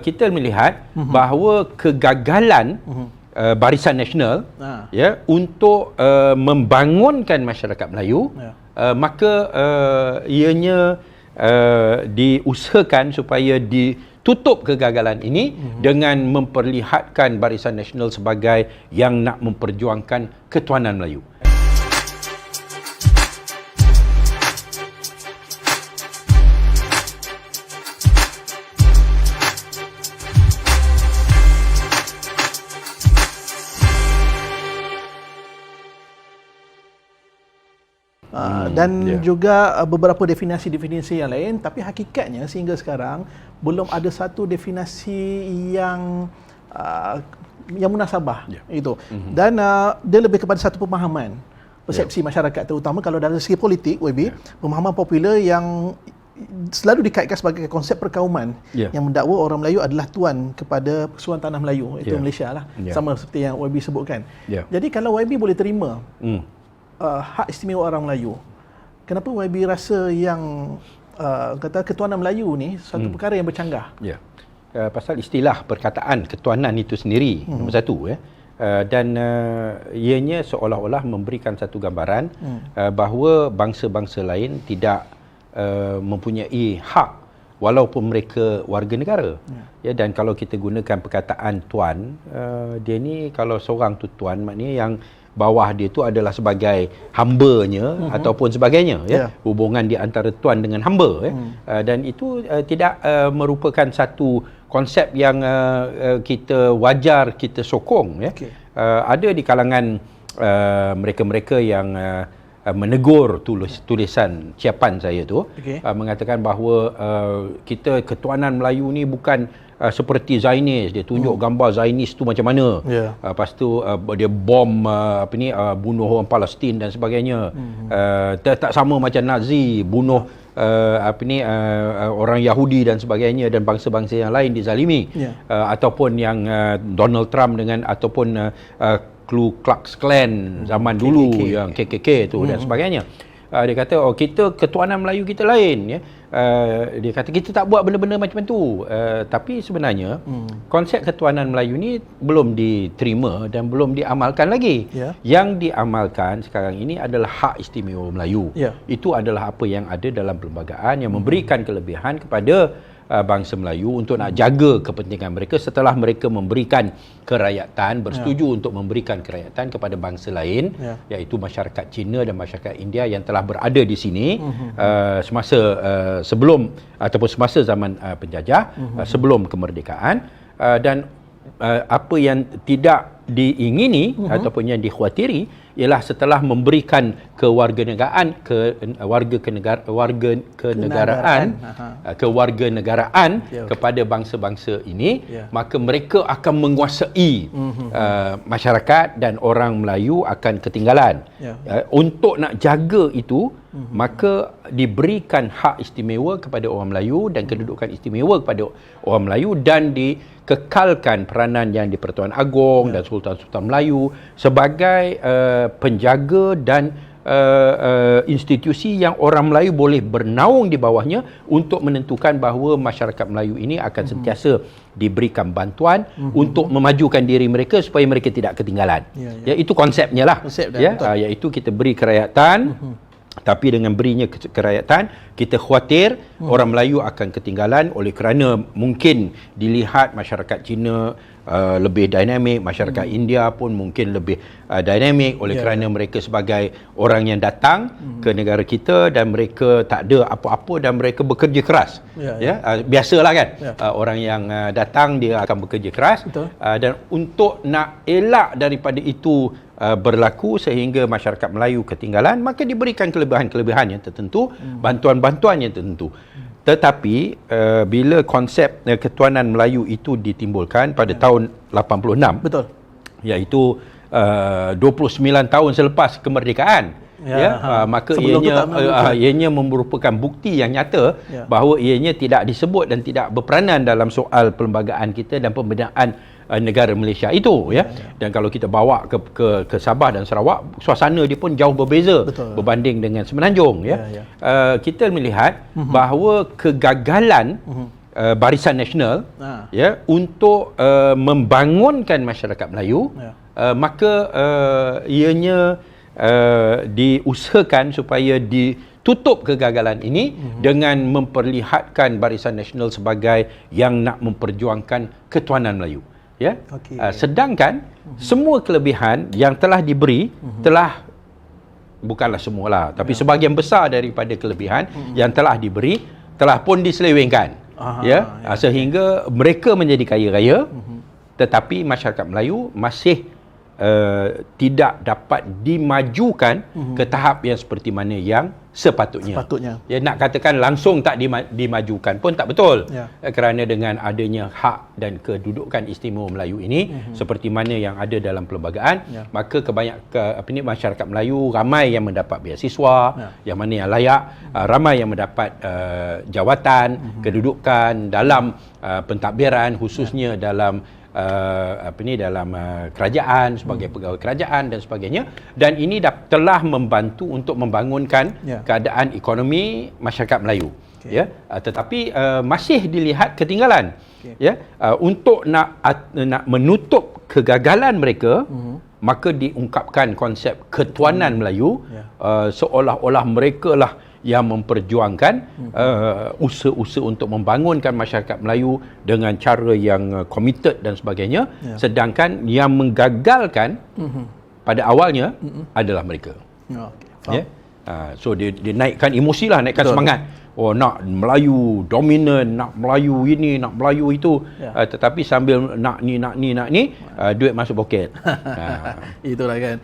Kita melihat bahawa kegagalan Barisan Nasional ya untuk membangunkan masyarakat Melayu, maka ianya diusahakan supaya ditutup kegagalan ini dengan memperlihatkan Barisan Nasional sebagai yang nak memperjuangkan ketuanan Melayu. Dan juga beberapa definisi-definisi yang lain, tapi hakikatnya sehingga sekarang belum ada satu definisi yang munasabah itu. Dan dia lebih kepada satu pemahaman persepsi masyarakat, terutama kalau dari segi politik, YB, pemahaman popular yang selalu dikaitkan sebagai konsep perkauman yang mendakwa orang Melayu adalah tuan kepada Persekutuan Tanah Melayu, iaitu Malaysia lah, sama seperti yang YB sebutkan. Jadi kalau YB boleh terima hak istimewa orang Melayu, kenapa YB rasa yang kata ketuanan Melayu ni satu perkara yang bercanggah? Pasal istilah perkataan ketuanan itu sendiri nombor satu, dan ianya seolah-olah memberikan satu gambaran bahawa bangsa-bangsa lain tidak mempunyai hak walaupun mereka warga negara. Dan kalau kita gunakan perkataan tuan, dia ni kalau seorang tu tuan, maknanya yang bawah dia tu adalah sebagai hambanya ataupun sebagainya, hubungan di antara tuan dengan hamba, dan itu tidak merupakan satu konsep yang kita wajar kita sokong, ada di kalangan mereka-mereka yang menegur tulisan ciapan saya tu, mengatakan bahawa kita ketuanan Melayu ni bukan seperti Zionis, dia tunjuk gambar Zionis tu macam mana, lepas tu dia bom bunuh orang Palestin dan sebagainya, tak sama macam Nazi bunuh orang Yahudi dan sebagainya, dan bangsa-bangsa yang lain dizalimi, ataupun yang Donald Trump dengan ataupun Ku Klux Klan zaman dulu, yang KKK tu dan sebagainya. Dia kata kita ketuanan Melayu kita lain, dia kata kita tak buat benda-benda macam tu, tapi sebenarnya konsep ketuanan Melayu ni belum diterima dan belum diamalkan lagi. Yang diamalkan sekarang ini adalah hak istimewa Melayu. Itu adalah apa yang ada dalam perlembagaan yang memberikan kelebihan kepada bangsa Melayu untuk nak jaga kepentingan mereka setelah mereka memberikan kerakyatan, bersetuju untuk memberikan kerakyatan kepada bangsa lain, iaitu masyarakat Cina dan masyarakat India yang telah berada di sini semasa sebelum ataupun semasa zaman penjajah, sebelum kemerdekaan, dan apa yang tidak diingini ataupun yang dikhawatiri ialah setelah memberikan kewarganegaraan kepada bangsa-bangsa ini, maka mereka akan menguasai masyarakat dan orang Melayu akan ketinggalan. Untuk nak jaga itu, maka diberikan hak istimewa kepada orang Melayu dan kedudukan istimewa kepada orang Melayu, dan dikekalkan peranan yang di Pertuan Agong dan Sultan-Sultan Melayu sebagai penjaga dan institusi yang orang Melayu boleh bernaung di bawahnya untuk menentukan bahawa masyarakat Melayu ini akan sentiasa diberikan bantuan untuk memajukan diri mereka supaya mereka tidak ketinggalan. Itu konsepnya lah. Iaitu kita beri kerakyatan, tapi dengan berinya kerakyatan, kita khawatir orang Melayu akan ketinggalan oleh kerana mungkin dilihat masyarakat Cina lebih dinamik, masyarakat India pun mungkin lebih dinamik oleh kerana mereka sebagai orang yang datang ke negara kita dan mereka tak ada apa-apa dan mereka bekerja keras. Biasalah kan, orang yang datang dia akan bekerja keras, dan untuk nak elak daripada itu berlaku sehingga masyarakat Melayu ketinggalan, maka diberikan kelebihan-kelebihan yang tertentu, bantuan-bantuan yang tertentu. Tetapi bila konsep ketuanan Melayu itu ditimbulkan pada tahun 86, iaitu 29 tahun selepas kemerdekaan, maka ianya merupakan bukti yang nyata bahawa ianya tidak disebut dan tidak berperanan dalam soal perlembagaan kita dan pembinaan negara Malaysia itu, dan kalau kita bawa ke Sabah dan Sarawak, suasana dia pun jauh berbeza berbanding dengan Semenanjung. Kita melihat bahawa kegagalan Barisan Nasional ya untuk membangunkan masyarakat Melayu, maka ianya diusahakan supaya ditutup kegagalan ini dengan memperlihatkan Barisan Nasional sebagai yang nak memperjuangkan ketuanan Melayu. Ya. Sedangkan semua kelebihan yang telah diberi telah, bukanlah semualah, tapi sebahagian besar daripada kelebihan yang telah diberi telah pun diselewengkan. Sehingga mereka menjadi kaya raya, tetapi masyarakat Melayu masih tidak dapat dimajukan ke tahap yang seperti mana yang sepatutnya. Ya, nak katakan langsung tak dimajukan pun tak betul. Kerana dengan adanya hak dan kedudukan istimewa Melayu ini seperti mana yang ada dalam perlembagaan, maka kebanyakan masyarakat Melayu ramai yang mendapat beasiswa, yang mana yang layak, ramai yang mendapat jawatan, kedudukan dalam pentadbiran, khususnya dalam dalam kerajaan, sebagai pegawai kerajaan dan sebagainya, dan ini telah membantu untuk membangunkan keadaan ekonomi masyarakat Melayu. Tetapi masih dilihat ketinggalan. Untuk nak menutup kegagalan mereka, maka diungkapkan konsep ketuanan Melayu, seolah-olah mereka lah yang memperjuangkan usaha-usaha untuk membangunkan masyarakat Melayu dengan cara yang committed dan sebagainya, sedangkan yang menggagalkan pada awalnya adalah mereka. So dia naikkan emosi lah, naikkan semangat. Nak Melayu dominan, nak Melayu ini, nak Melayu itu, tetapi sambil nak ni, duit masuk poket. Itulah kan.